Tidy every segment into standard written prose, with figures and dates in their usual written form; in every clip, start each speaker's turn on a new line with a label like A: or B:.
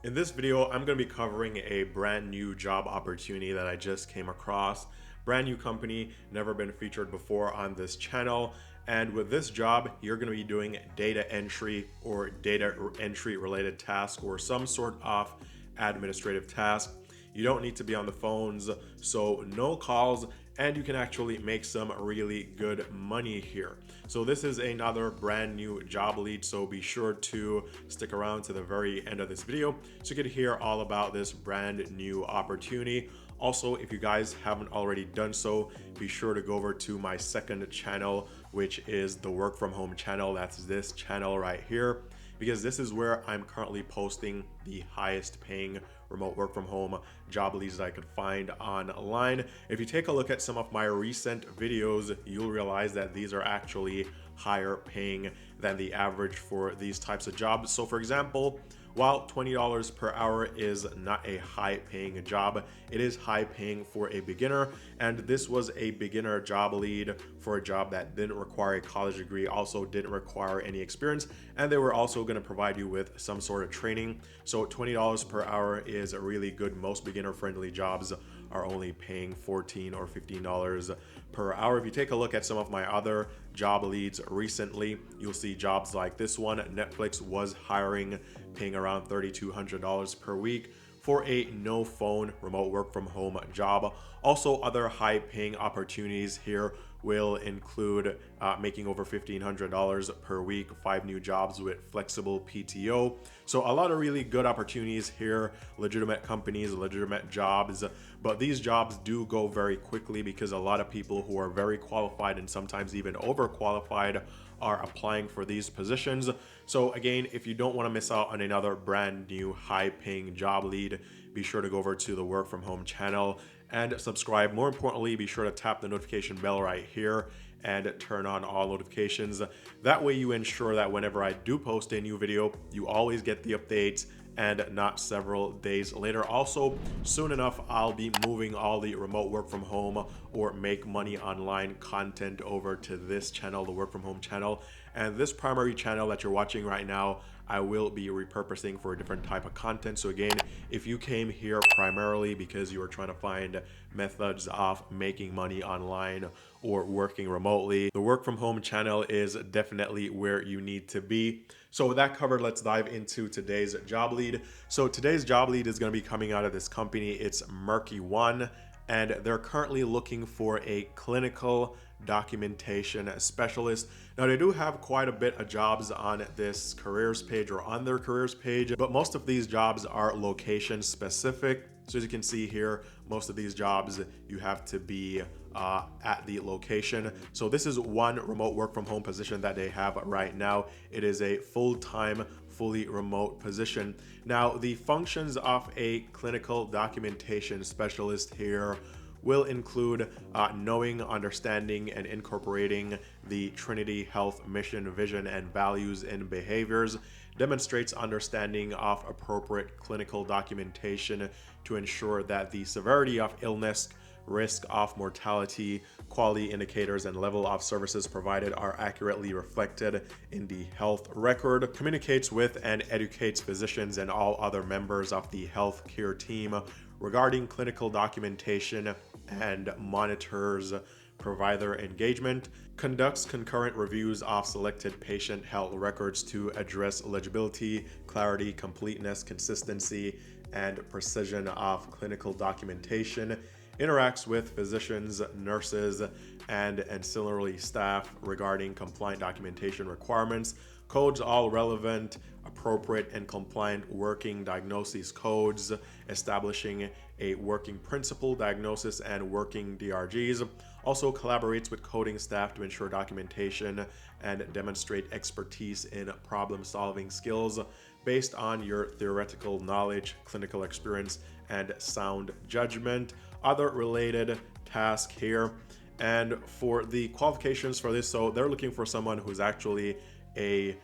A: In this video, I'm going to be covering a brand new job opportunity that I just came across. Brand new company, never been featured before on this channel. And with this job, you're going to be doing data entry or data entry related task or some sort of administrative task. You don't need to be on the phones, so no calls, and you can actually make some really good money here. So this is another brand new job lead, so be sure to stick around to the very end of this video so you can hear all about this brand new opportunity. Also, if you guys haven't already done so, be sure to go over to my second channel, which is the work from home channel. That's this channel right here, because this is where I'm currently posting the highest paying remote work from home job leads that I could find online. If you take a look at some of my recent videos, you'll realize that these are actually higher paying than the average for these types of jobs. So for example, while $20 per hour is not a high paying job, it is high paying for a beginner. And this was a beginner job lead for a job that didn't require a college degree, also didn't require any experience. And they were also going to provide you with some sort of training. So $20 per hour is really good. Most beginner friendly jobs are only paying $14 or $15 per hour. If you take a look at some of my other job leads recently, you'll see jobs like this one. Netflix was hiring, paying around $3,200 per week for a no phone remote work from home job. Also, other high paying opportunities here will include making over $1,500 per week, 5 new jobs with flexible PTO. So a lot of really good opportunities here, legitimate companies, legitimate jobs, but these jobs do go very quickly because a lot of people who are very qualified and sometimes even overqualified are applying for these positions. So again, if you don't want to miss out on another brand new high paying job lead, be sure to go over to the work from home channel and subscribe. More importantly, be sure to tap the notification bell right here and turn on all notifications. That way you ensure that whenever I do post a new video, you always get the updates and not several days later. Also, soon enough, I'll be moving all the remote work from home or make money online content over to this channel, the work from home channel. And this primary channel that you're watching right now, I will be repurposing for a different type of content. So again, if you came here primarily because you were trying to find methods of making money online or working remotely, the work from home channel is definitely where you need to be. So with that covered, let's dive into today's job lead. So today's job lead is going to be coming out of this company. It's Murky One, and they're currently looking for a clinical documentation specialist. Now they do have quite a bit of jobs on this careers page or on their careers page, but most of these jobs are location specific. So as you can see here, most of these jobs you have to be at the location. So this is one remote work from home position that they have right now. It is a full-time, fully remote position. Now the functions of a clinical documentation specialist here will include knowing, understanding, and incorporating the Trinity Health mission, vision, and values and behaviors, demonstrates understanding of appropriate clinical documentation to ensure that the severity of illness, risk of mortality, quality indicators, and level of services provided are accurately reflected in the health record, communicates with and educates physicians and all other members of the healthcare team regarding clinical documentation and monitors provider engagement, conducts concurrent reviews of selected patient health records to address eligibility, clarity, completeness, consistency, and precision of clinical documentation, interacts with physicians, nurses, and ancillary staff regarding compliant documentation requirements, codes all relevant, appropriate, and compliant working diagnosis codes, establishing a working principle diagnosis and working DRGs, also collaborates with coding staff to ensure documentation and demonstrate expertise in problem-solving skills based on your theoretical knowledge, clinical experience, and sound judgment. Other related tasks here. And for the qualifications for this, so they're looking for someone who's actually a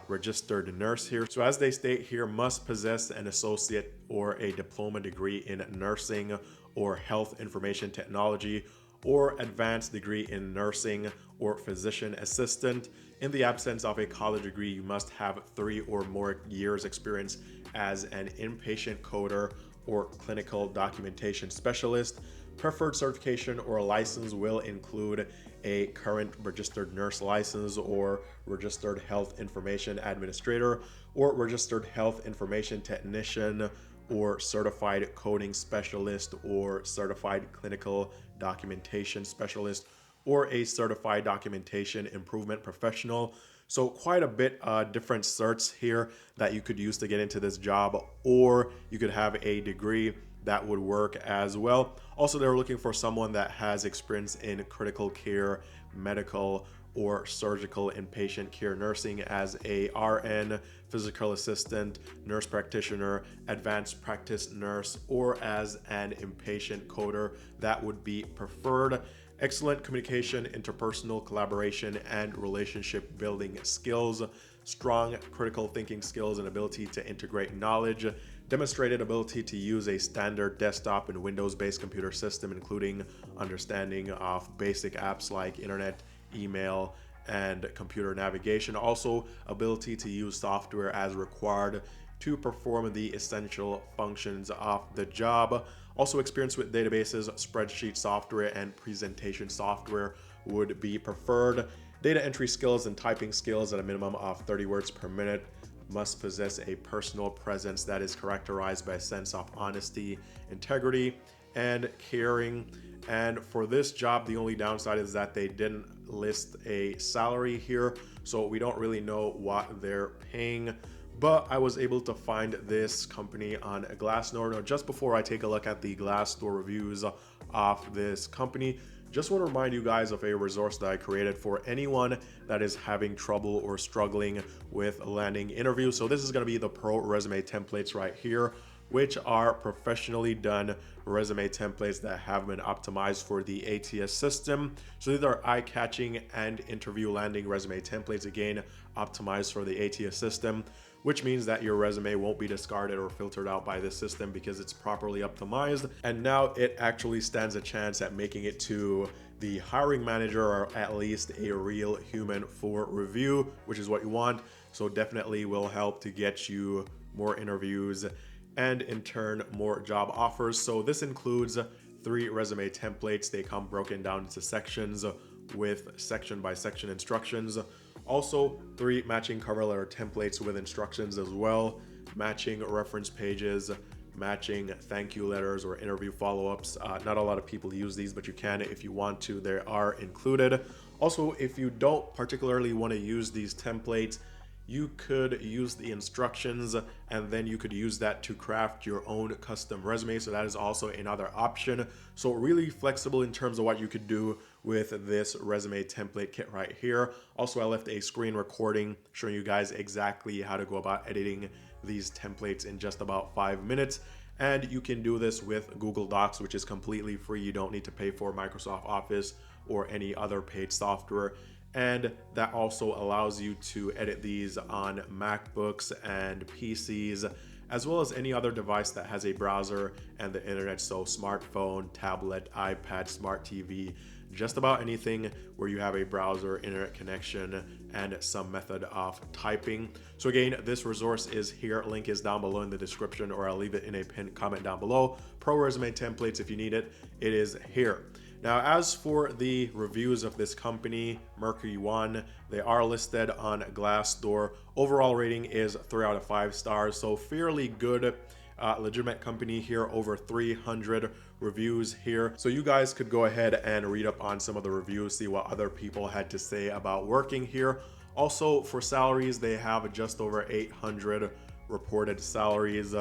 A: registered nurse here. So as they state here, must possess an associate or a diploma degree in nursing or health information technology or advanced degree in nursing or physician assistant, In the absence of a college degree, you must have 3 or more years experience as an inpatient coder or clinical documentation specialist. Preferred certification or license will include a current registered nurse license or registered health information administrator or registered health information technician or certified coding specialist or certified clinical documentation specialist or a certified documentation improvement professional. So quite a bit different certs here that you could use to get into this job, or you could have a degree that would work as well. Also, they're looking for someone that has experience in critical care, medical, or surgical inpatient care nursing as a RN, physical assistant, nurse practitioner, advanced practice nurse, or as an inpatient coder. That would be preferred. Excellent communication, interpersonal collaboration, and relationship building skills. Strong critical thinking skills and ability to integrate knowledge. Demonstrated ability to use a standard desktop and Windows-based computer system, including understanding of basic apps like internet, email, and computer navigation. Also, ability to use software as required to perform the essential functions of the job. Also, experience with databases, spreadsheet software, and presentation software would be preferred. Data entry skills and typing skills at a minimum of 30 words per minute. Must possess a personal presence that is characterized by a sense of honesty, integrity, and caring. And for this job, the only downside is that they didn't list a salary here, so we don't really know what they're paying. But I was able to find this company on Glassdoor. Now, just before I take a look at the Glassdoor reviews of this company, just want to remind you guys of a resource that I created for anyone that is having trouble or struggling with landing interviews. So this is going to be the pro resume templates right here, which are professionally done resume templates that have been optimized for the ATS system. So these are eye-catching and interview landing resume templates, again, optimized for the ATS system, which means that your resume won't be discarded or filtered out by the system because it's properly optimized. And now it actually stands a chance at making it to the hiring manager, or at least a real human for review, which is what you want. So definitely will help to get you more interviews and in turn more job offers. So this includes 3 resume templates. They come broken down into sections with section by section instructions. Also 3 matching cover letter templates with instructions as well, matching reference pages, matching thank you letters or interview follow-ups. Not a lot of people use these, but you can if you want to. They are included. Also, if you don't particularly want to use these templates, you could use the instructions and then you could use that to craft your own custom resume. So that is also another option. So really flexible in terms of what you could do with this resume template kit right here. Also, I left a screen recording showing you guys exactly how to go about editing these templates in just about 5 minutes. And you can do this with Google Docs, which is completely free. You don't need to pay for Microsoft Office or any other paid software. And that also allows you to edit these on MacBooks and PCs, as well as any other device that has a browser and the internet. So smartphone, tablet, iPad, smart TV, just about anything where you have a browser, internet connection, and some method of typing. So again, this resource is here. Link is down below in the description, or I'll leave it in a pinned comment down below. Pro resume templates, if you need it, it is here. Now, as for the reviews of this company, Mercury One, they are listed on Glassdoor. Overall rating is 3 out of 5 stars, so fairly good, legitimate company here, over 300 reviews here. So you guys could go ahead and read up on some of the reviews, see what other people had to say about working here. Also, for salaries, they have just over 800 reported salaries.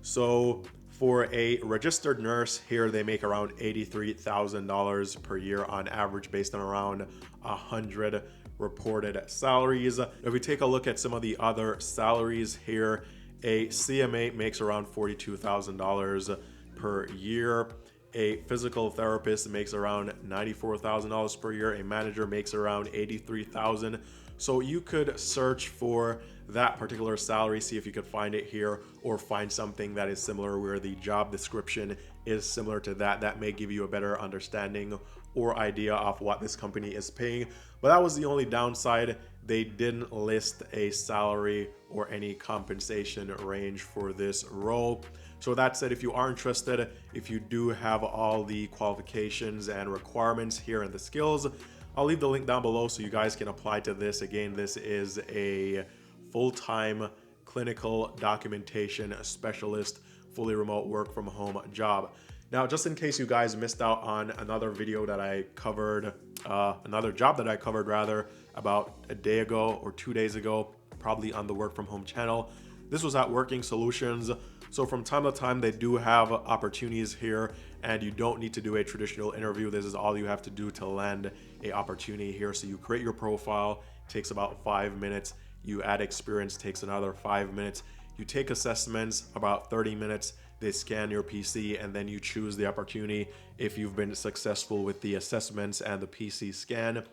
A: So for a registered nurse here, they make around $83,000 per year on average, based on around 100 reported salaries. If we take a look at some of the other salaries here, a CMA makes around $42,000 per year. A physical therapist makes around $94,000 per year. A manager makes around $83,000. So you could search for that particular salary, see if you could find it here, or find something that is similar where the job description is similar to that. That may give you a better understanding or idea of what this company is paying. But that was the only downside. they didn't list a salary or any compensation range for this role. So that said, if you are interested, if you do have all the qualifications and requirements here and the skills, I'll leave the link down below so you guys can apply to this. Again, this is a full-time clinical documentation specialist, fully remote work from home job. Now, just in case you guys missed out on another video that I covered, another job that I covered rather, about a day ago or 2 days ago, probably on the work from home channel. This was at Working Solutions. So from time to time, they do have opportunities here, and you don't need to do a traditional interview. This is all you have to do to land a opportunity here. So you create your profile, takes about 5 minutes. You add experience, takes another 5 minutes. You take assessments, about 30 minutes. They scan your PC, and then you choose the opportunity if you've been successful with the assessments and the PC scan.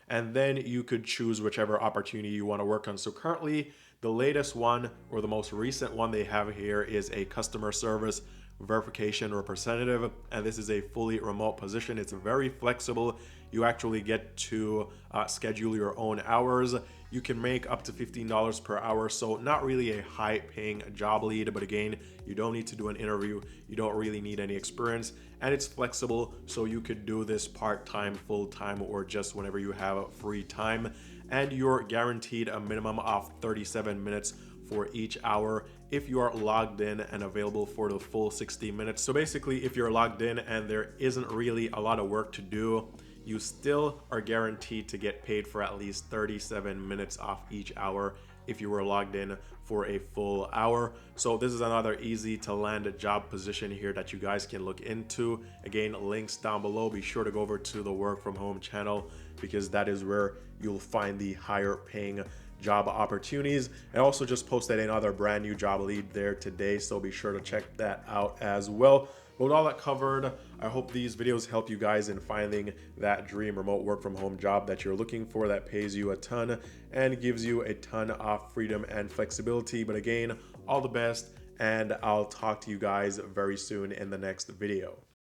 A: And then you could choose whichever opportunity you want to work on. So currently, the latest one, or the most recent one they have here, is a customer service verification representative, and this is a fully remote position. It's very flexible. You actually get to schedule your own hours. You can make up to $15 per hour, so not really a high paying job lead, but again, you don't need to do an interview. You don't really need any experience, and it's flexible, so you could do this part-time, full-time, or just whenever you have free time. And you're guaranteed a minimum of 37 minutes for each hour if you are logged in and available for the full 60 minutes. So basically, if you're logged in and there isn't really a lot of work to do, you still are guaranteed to get paid for at least 37 minutes off each hour if you were logged in for a full hour. So this is another easy to land a job position here that you guys can look into. Again, links down below. Be sure to go over to the work from home channel, because that is where you'll find the higher paying job opportunities. I also just posted another brand new job lead there today, so be sure to check that out as well. With all that covered, I hope these videos help you guys in finding that dream remote work from home job that you're looking for, that pays you a ton and gives you a ton of freedom and flexibility. But again, all the best, and I'll talk to you guys very soon in the next video.